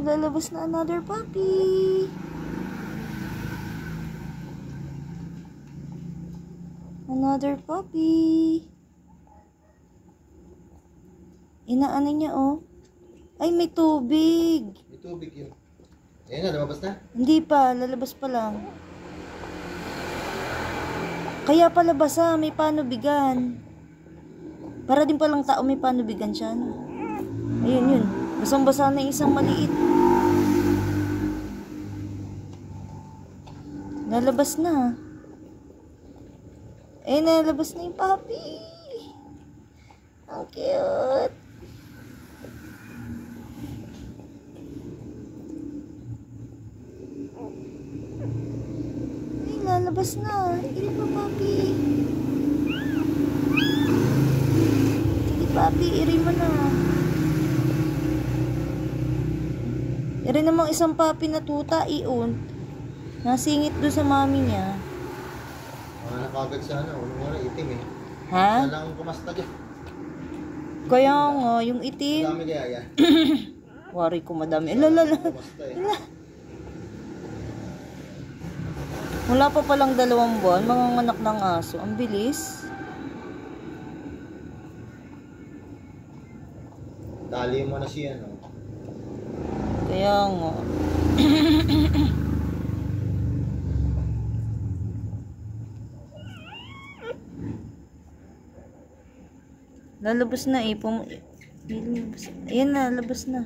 lalabas na another puppy. Another puppy. Inaano niya, oh. Ay, may tubig. May tubig yun. Ayan na, lumabas na? Hindi pa, lalabas pa lang. Kaya palabas may panubigan. Para din palang tao may panubigan siya. Ayun, yun. Basang-basa na yung isang maliit. Nalabas na. Ayun, nalabas na yung puppy. Ang cute. Ay, lalabas na. Hindi pa, puppy. Sige, puppy. Iri mo na. Iri namang isang puppy na tuta, iyon. Nasingit doon sa mami niya. Nakagad sa ano, wala itim eh. Ha? Isa lang kumastag eh. Kaya nga, yung itim. Dami kaya yan. Wari ko madami. Lalala. Kumasta eh. Wala pa palang 2 buwan, manganganak ng aso. Ang bilis. Tali mo na siya, no? Kaya nga. Lalabas na eh. Ayan na, labas na.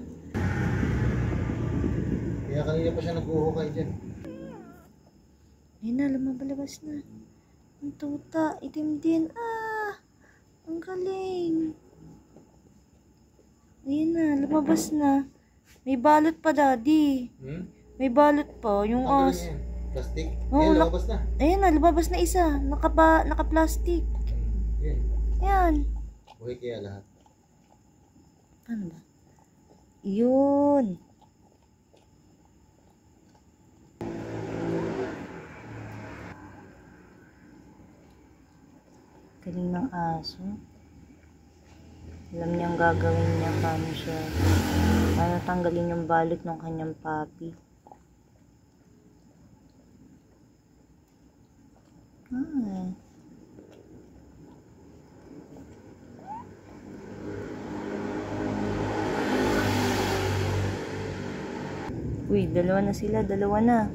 Kaya kanina pa siya nag-uhukay dyan. Ayan na, lumabalabas na. Ang tuta, itim din. Ah! Ang galing. Ayan na, lumabas na. May balot pa, daddy. May balot pa, yung as. Plastic? Oo, Ayan, lumabas na. Ayan na, lumabas na isa. Naka-plastic. Ayan. Ayan. Buhay kaya lahat. Ano ba? Yun. Galing ng aso. Alam niyang gagawin niya paano siya. Paano tanggalin yung balot ng kanyang puppy. Uy, 2 na sila, 2 na.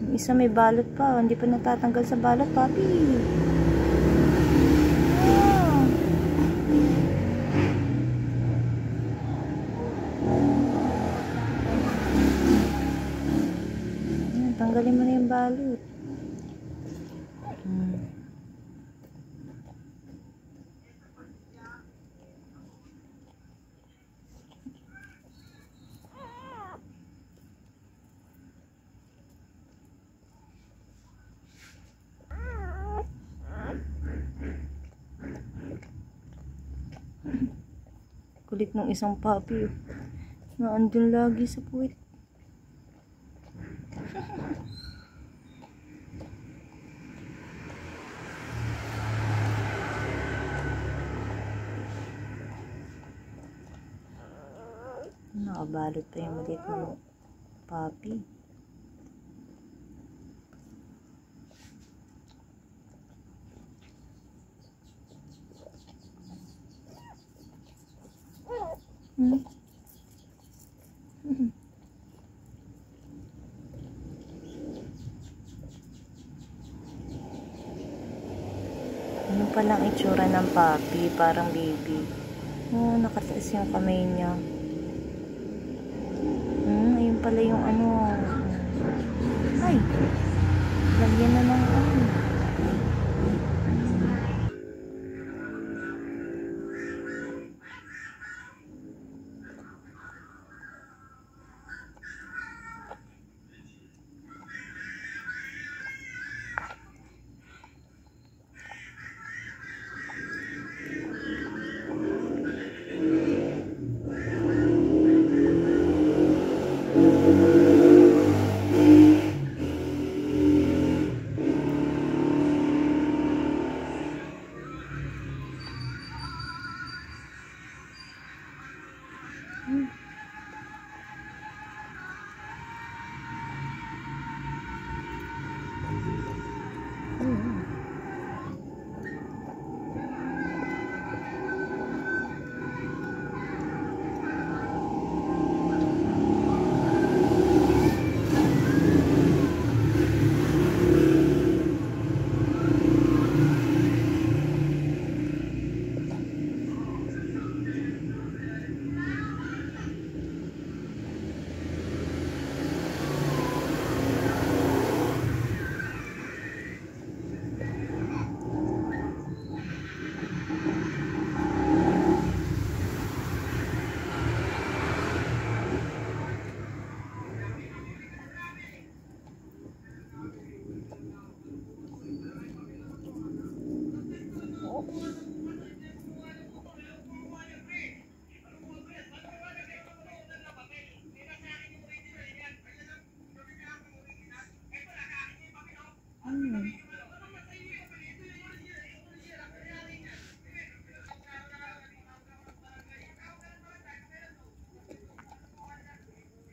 Yung isa may balot pa, hindi pa natatanggal sa balot, puppy. Ah. Tanggalin mo na yung balot. Kulit ng isang puppy. Naandun lagi sa puwit. Nakabalot pa yung maliit ng puppy. Ano palang itsura ng puppy? Parang baby. Oh, nakataas yung kamay niya. Ayun pala yung ano. Ay! Lagyan na ng ano.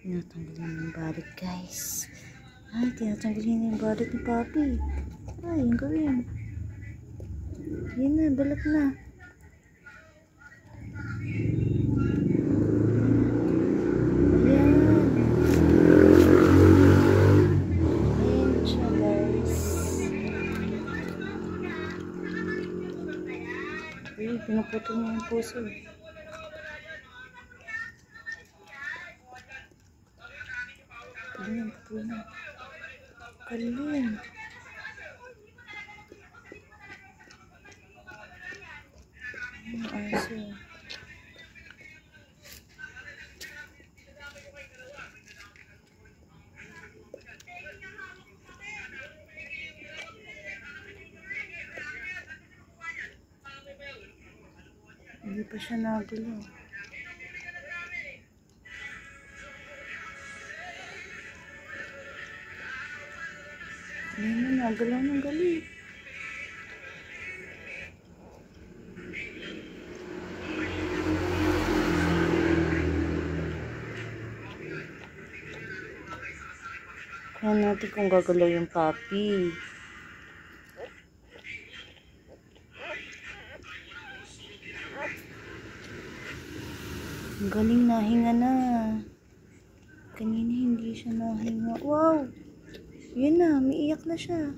Tinatanggalin yung balit, guys. Ay, tinatanggalin yung balit ni Papi. Ay, yung gawin. Yan na, balat na. Ayan. Ayan siya, guys. Ay, pinaputol niya yung puso. Kalin, kalin. Kalin. Ang aso. Hindi pa siya nagulo. Ayan na, nagalaw ng galit. Kaya natin kung gagalaw yung Papi. Ang galing, nahinga na. Kanina hindi siya nahinga. Wow! Yan na, umiiyak na siya.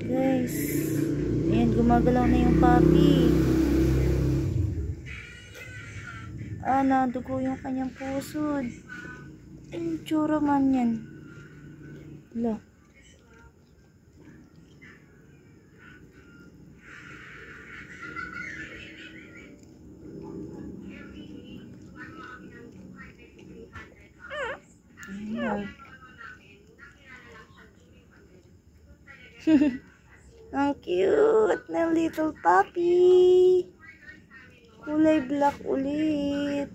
Guys. Ayan, gumagalaw na yung Papi. Ah, nadugo yung kanyang pusod. Ang tsura man yan. Hala. Ayan. Ang cute na little puppy. Kulay black ulit.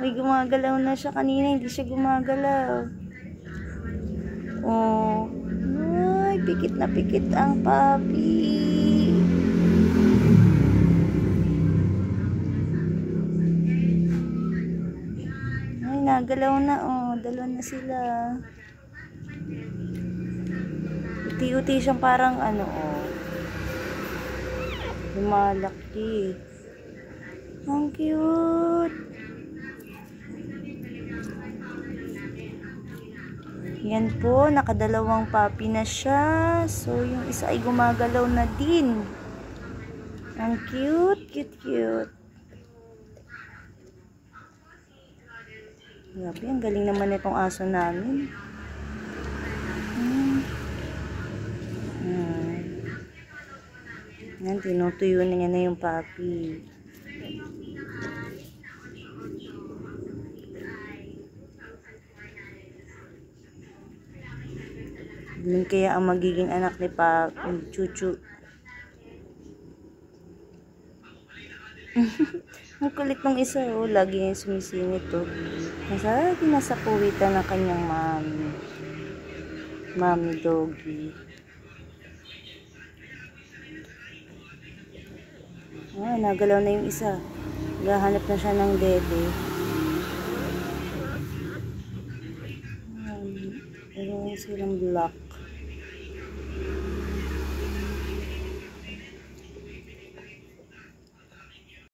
May gumagalaw na siya kanina. Hindi siya gumagalaw. Oh. Ay, pikit na pikit ang puppy. Ay, nagalaw na. Oh, dalawa na sila. Uti-uti siyang parang ano, oh. Lumalaki. Ang cute. Yan po, nakadalawang puppy na siya. So, yung isa ay gumagalaw na din. Ang cute, cute, cute. Grabe, ang galing naman itong aso namin. Yan, tinutuyo na niya na yung puppy. Yun kaya ang magiging anak ni Chuchu. Ang kulit ng isa, oh. Lagi niya sumisingit, oh. Nasa puwitan ng kanyang mami. Mami doggy. Ah, nagalaw na yung isa. Gahanap na siya ng dede. Meron silang black.